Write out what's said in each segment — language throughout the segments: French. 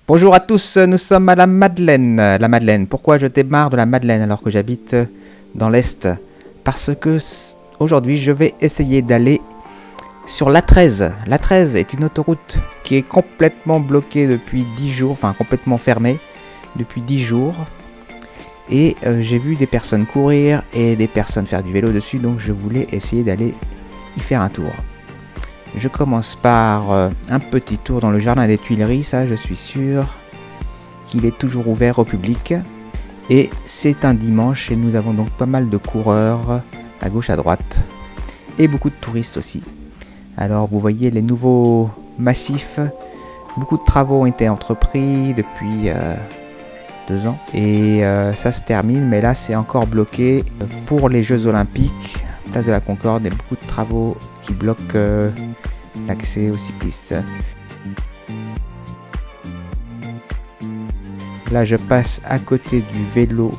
Bonjour à tous, nous sommes à la Madeleine. La Madeleine, pourquoi je démarre de la Madeleine alors que j'habite dans l'Est? Parce que aujourd'hui je vais essayer d'aller sur l'A13. L'A13 est une autoroute qui est complètement bloquée depuis 10 jours, enfin complètement fermée depuis 10 jours. Et j'ai vu des personnes courir et des personnes faire du vélo dessus, donc je voulais essayer d'aller y faire un tour. Je commence par un petit tour dans le jardin des Tuileries, ça je suis sûr qu'il est toujours ouvert au public. Et c'est un dimanche et nous avons donc pas mal de coureurs à gauche à droite et beaucoup de touristes aussi. Alors vous voyez les nouveaux massifs, beaucoup de travaux ont été entrepris depuis 2 ans et ça se termine, mais là c'est encore bloqué pour les Jeux Olympiques, place de la Concorde, et beaucoup de travaux qui bloquent l'accès aux cyclistes. Là je passe à côté du vélo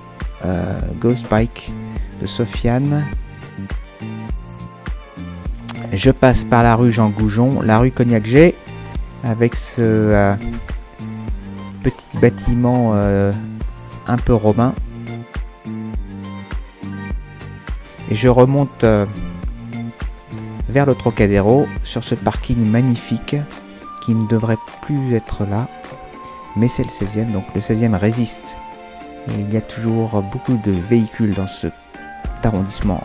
Ghost Bike de Sofiane. Je passe par la rue Jean Goujon, la rue Cognac-G, avec ce petit bâtiment un peu romain. Et je remonte vers le Trocadéro sur ce parking magnifique qui ne devrait plus être là, mais c'est le 16e, donc le 16e résiste. Et il y a toujours beaucoup de véhicules dans cet arrondissement.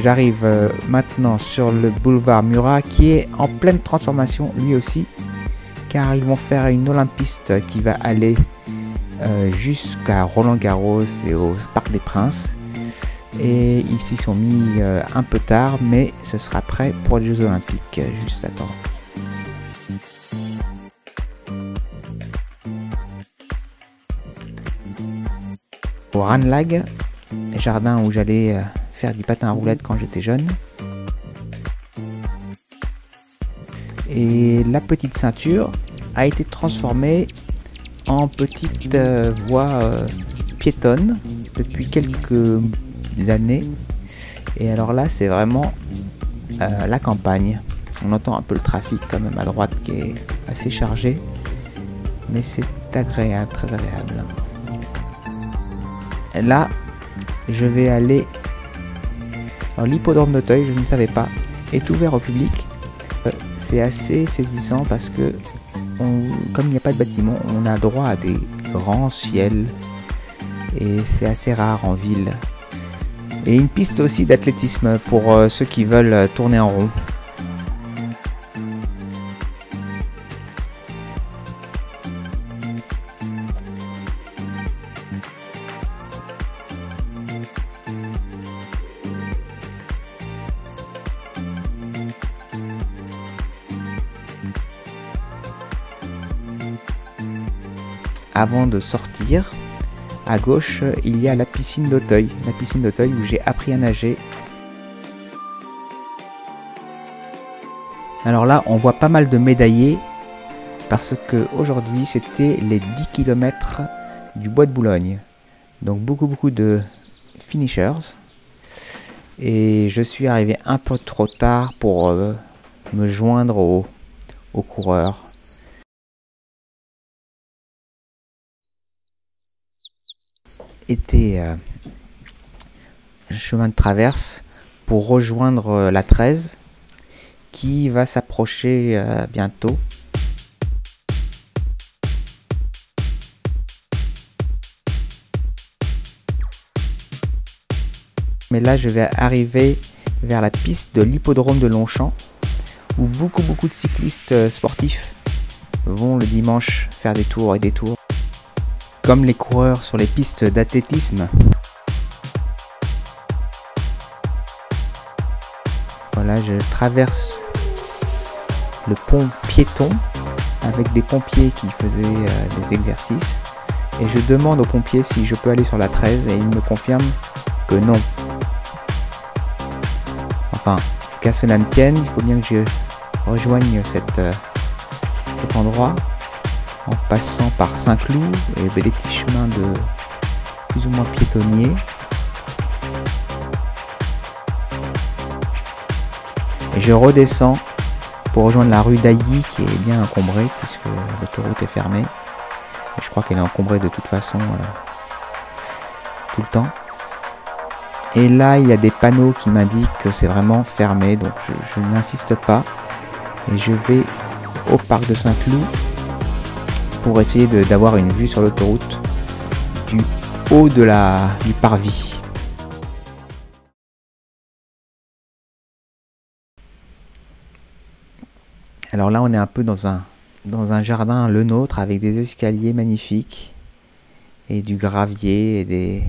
J'arrive maintenant sur le boulevard Murat qui est en pleine transformation lui aussi, car ils vont faire une olympiste qui va aller jusqu'à Roland-Garros et au Parc des Princes. Et ils s'y sont mis un peu tard, mais ce sera prêt pour les Jeux Olympiques. Juste attends. Au Ranelagh, jardin où j'allais faire du patin à roulettes quand j'étais jeune. Et la petite ceinture a été transformée en petite voie piétonne depuis quelques années. Et alors là c'est vraiment la campagne. On entend un peu le trafic quand même à droite qui est assez chargé, mais c'est agréable, très agréable. Et là je vais aller. Alors l'hippodrome d'Auteuil, je ne savais pas, est ouvert au public. C'est assez saisissant parce que, comme il n'y a pas de bâtiment, on a droit à des grands ciels. Et c'est assez rare en ville. Et une piste aussi d'athlétisme pour ceux qui veulent tourner en rond. Avant de sortir, à gauche, il y a la piscine d'Auteuil. La piscine d'Auteuil où j'ai appris à nager. Alors là, on voit pas mal de médaillés parce que aujourd'hui, c'était les 10 km du Bois de Boulogne. Donc beaucoup de finishers. Et je suis arrivé un peu trop tard pour me joindre aux coureurs. Était chemin de traverse pour rejoindre la 13 qui va s'approcher bientôt. Mais là je vais arriver vers la piste de l'hippodrome de Longchamp où beaucoup de cyclistes sportifs vont le dimanche faire des tours et des tours. Comme les coureurs sur les pistes d'athlétisme. Voilà, je traverse le pont piéton avec des pompiers qui faisaient des exercices. Et je demande aux pompiers si je peux aller sur la 13 et ils me confirment que non. Enfin, qu'à cela ne tienne, il faut bien que je rejoigne cet endroit. en passant par Saint-Cloud et des petits chemins de plus ou moins piétonniers. Et je redescends pour rejoindre la rue d'Ailly qui est bien encombrée puisque l'autoroute est fermée. Et je crois qu'elle est encombrée de toute façon tout le temps. Et là il y a des panneaux qui m'indiquent que c'est vraiment fermé, donc je n'insiste pas. Et je vais au parc de Saint-Cloud pour essayer d'avoir une vue sur l'autoroute du haut du parvis. Alors là, on est un peu dans un jardin, le nôtre, avec des escaliers magnifiques et du gravier et des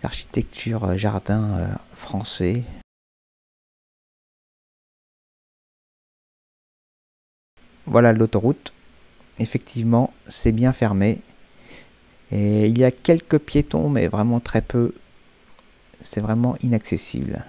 architectures jardin français. Voilà l'autoroute. Effectivement, c'est bien fermé. Et il y a quelques piétons, mais vraiment très peu. C'est vraiment inaccessible.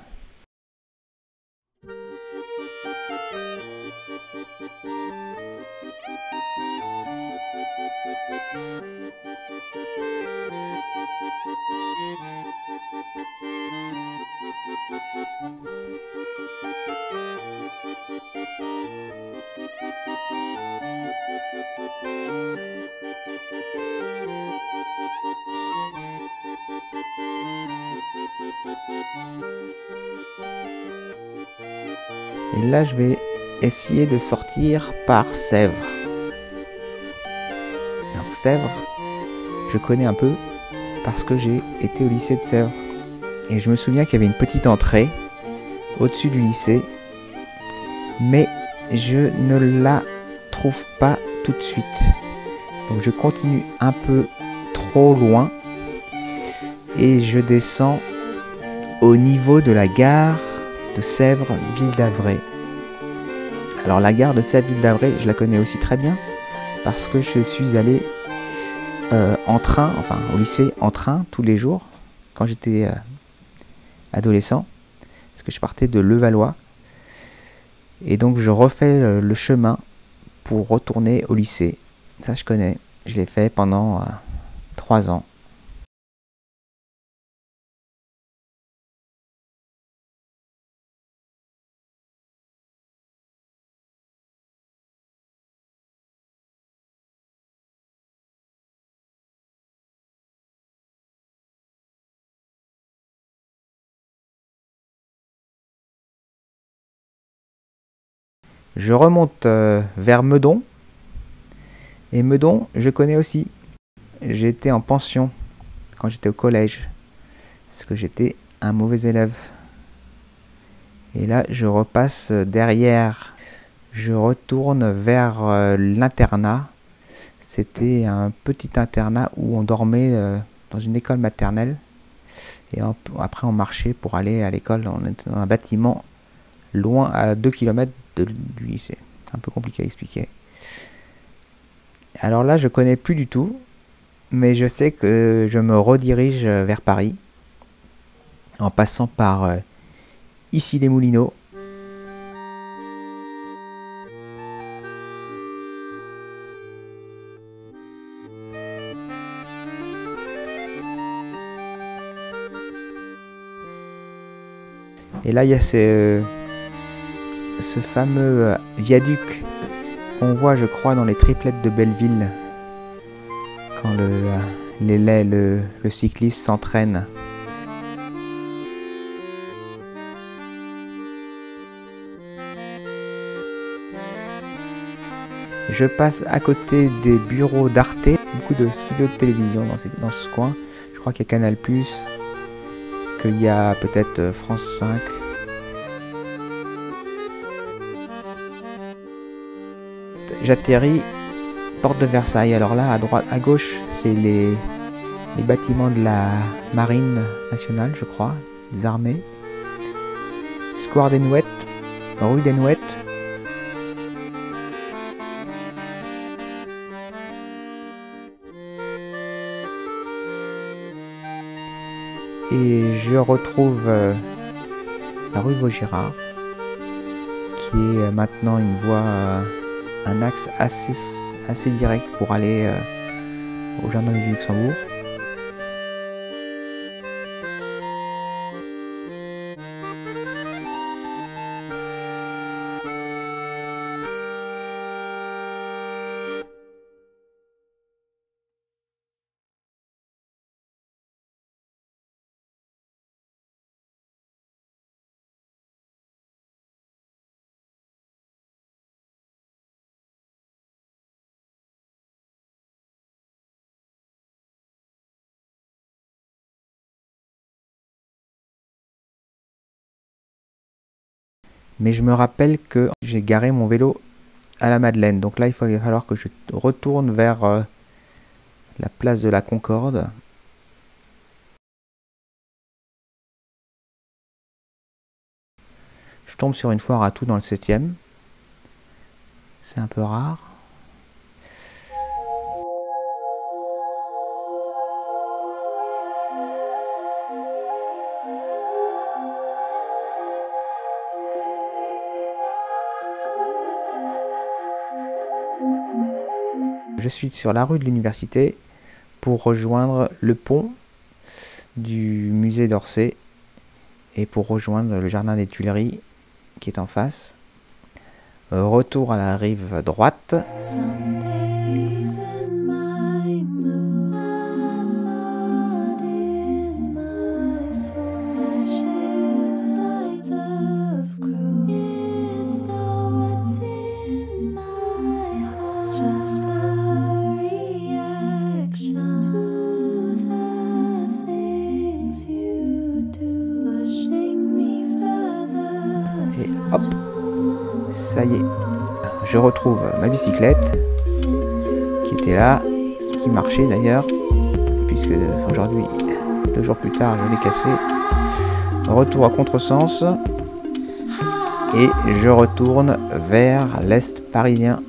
Et là, je vais essayer de sortir par Sèvres. Alors, Sèvres, je connais un peu parce que j'ai été au lycée de Sèvres. Et je me souviens qu'il y avait une petite entrée au-dessus du lycée. Mais je ne la trouve pas tout de suite. Donc je continue un peu trop loin. Et je descends au niveau de la gare de Sèvres, Ville d'Avray. Alors la gare de Sèvres, Ville d'Avray, je la connais aussi très bien parce que je suis allé en train, enfin au lycée en train tous les jours quand j'étais adolescent, parce que je partais de Levallois et donc je refais le chemin pour retourner au lycée. Ça je connais, je l'ai fait pendant 3 ans. Je remonte vers Meudon. Et Meudon, je connais aussi. J'étais en pension quand j'étais au collège. Parce que j'étais un mauvais élève. Et là, je repasse derrière. Je retourne vers l'internat. C'était un petit internat où on dormait dans une école maternelle. Et après, on marchait pour aller à l'école. On était dans un bâtiment loin, à 2 km du lycée. C'est un peu compliqué à expliquer. Alors là, je connais plus du tout, mais je sais que je me redirige vers Paris en passant par Issy-les-Moulineaux. Et là, il y a ce fameux viaduc qu'on voit, je crois, dans les triplettes de Belleville, quand le cycliste s'entraîne. Je passe à côté des bureaux d'Arte, beaucoup de studios de télévision dans ce coin. Je crois qu'il y a Canal+, qu'il y a peut-être France 5. J'atterris porte de Versailles. Alors là, à droite, à gauche, c'est les bâtiments de la marine nationale, je crois, des armées. Square des Nouettes, rue des Nouettes. Et je retrouve la rue Vaugirard, qui est maintenant une voie, un axe assez direct pour aller au jardin du Luxembourg. Mais je me rappelle que j'ai garé mon vélo à la Madeleine. Donc là, il va falloir que je retourne vers la place de la Concorde. Je tombe sur une foire à tout dans le 7e. C'est un peu rare. Je suis sur la rue de l'Université pour rejoindre le pont du musée d'Orsay et pour rejoindre le jardin des Tuileries qui est en face. Retour à la rive droite. Hop, ça y est, je retrouve ma bicyclette qui était là, qui marchait d'ailleurs, puisque aujourd'hui, 2 jours plus tard, je l'ai cassée. Retour à contresens et je retourne vers l'est parisien.